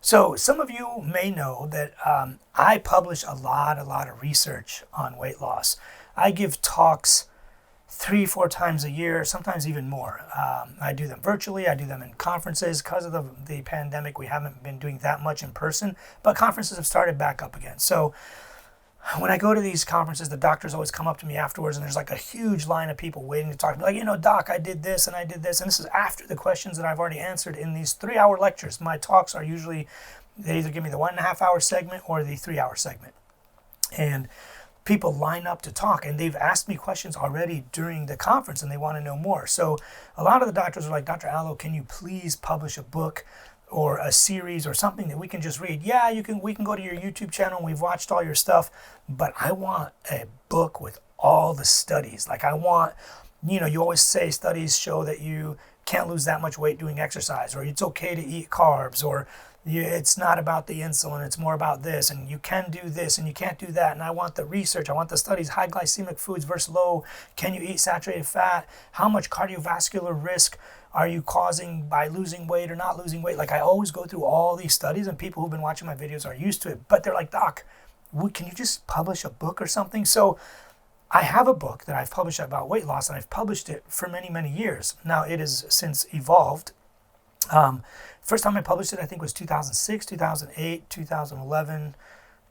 So some of you may know that I publish a lot of research on weight loss. I give talks 3-4 times a year, sometimes even more. I do them virtually. I do them in conferences. Because of the pandemic, we haven't been doing that much in person, but conferences have started back up again. So when I go to these conferences, the doctors always come up to me afterwards, and there's like a huge line of people waiting to talk to me. Like, you know, doc, I did this and I did this. And this is after the questions that I've already answered in these 3-hour lectures. My talks are usually, they either give me the 1.5-hour segment or the 3-hour segment. And people line up to talk, and they've asked me questions already during the conference, and they want to know more. So a lot of the doctors are like, Dr. Allo, can you please publish a book or a series or something that we can just read? Yeah, we can go to your YouTube channel and we've watched all your stuff, but I want a book with all the studies. Like, I want, you know, you always say studies show that you can't lose that much weight doing exercise, or it's okay to eat carbs, or it's not about the insulin, it's more about this, and you can do this and you can't do that. And I want the research, I want the studies, high glycemic foods versus low. Can you eat saturated fat? How much cardiovascular risk are you causing by losing weight or not losing weight? Like, I always go through all these studies, and people who've been watching my videos are used to it, but they're like, Doc, can you just publish a book or something? So I have a book that I've published about weight loss, and I've published it for many years. Now it has since evolved. First time I published it, I think, was 2006, 2008, 2011,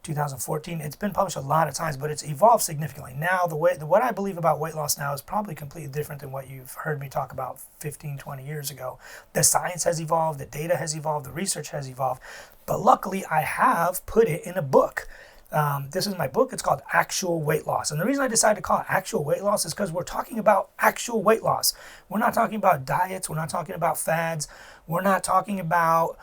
2014. It's been published a lot of times, but it's evolved significantly. Now, what I believe about weight loss now is probably completely different than what you've heard me talk about 15, 20 years ago. The science has evolved, the data has evolved, the research has evolved. But luckily, I have put it in a book. This is my book. It's called Actual Weight Loss. And the reason I decided to call it Actual Weight Loss is because we're talking about actual weight loss. We're not talking about diets. We're not talking about fads. We're not talking about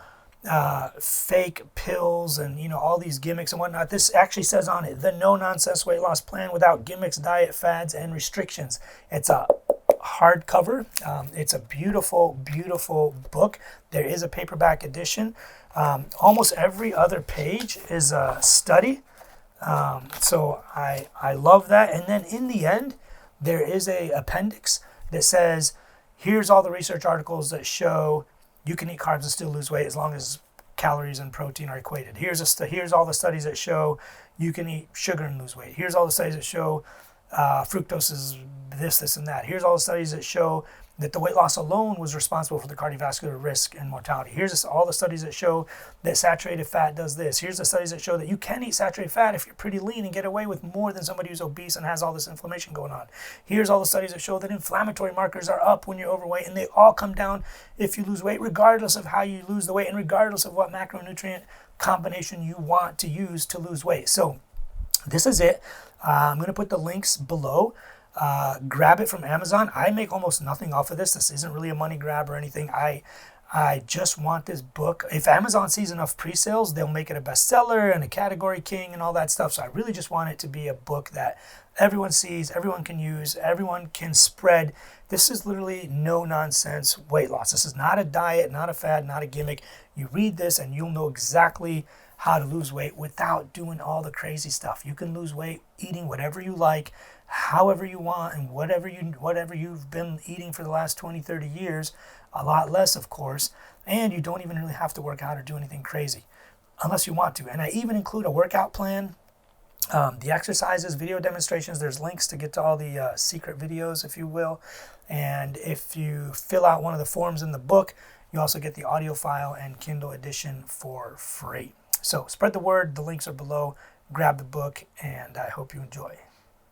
fake pills and, you know, all these gimmicks and whatnot. This actually says on it, the no-nonsense weight loss plan without gimmicks, diet, fads, and restrictions. It's a hardcover. It's a beautiful book. There is a paperback edition. Almost every other page is a study. So I love that. And then in the end, there is a appendix that says, here's all the research articles that show you can eat carbs and still lose weight as long as calories and protein are equated. Here's all the studies that show you can eat sugar and lose weight. Here's all the studies that show fructose is this, and that. Here's all the studies that show that the weight loss alone was responsible for the cardiovascular risk and mortality. Here's all the studies that show that saturated fat does this. Here's the studies that show that you can eat saturated fat if you're pretty lean and get away with more than somebody who's obese and has all this inflammation going on. Here's all the studies that show that inflammatory markers are up when you're overweight, and they all come down if you lose weight, regardless of how you lose the weight and regardless of what macronutrient combination you want to use to lose weight. So this is it. I'm going to put the links below. Grab it from Amazon. I make almost nothing off of this. This isn't really a money grab or anything. I just want this book. If Amazon sees enough pre-sales, they'll make it a bestseller and a category king and all that stuff. So I really just want it to be a book that everyone sees, everyone can use, everyone can spread. This is literally no nonsense weight loss. This is not a diet, not a fad, not a gimmick. You read this and you'll know exactly how to lose weight without doing all the crazy stuff. You can lose weight eating whatever you like, however you want, and whatever you've been eating for the last 20, 30 years, a lot less, of course, and you don't even really have to work out or do anything crazy unless you want to. And I even include a workout plan, the exercises, video demonstrations. There's links to get to all the secret videos, if you will. And if you fill out one of the forms in the book, you also get the audio file and Kindle edition for free. So spread the word. The links are below. Grab the book, and I hope you enjoy.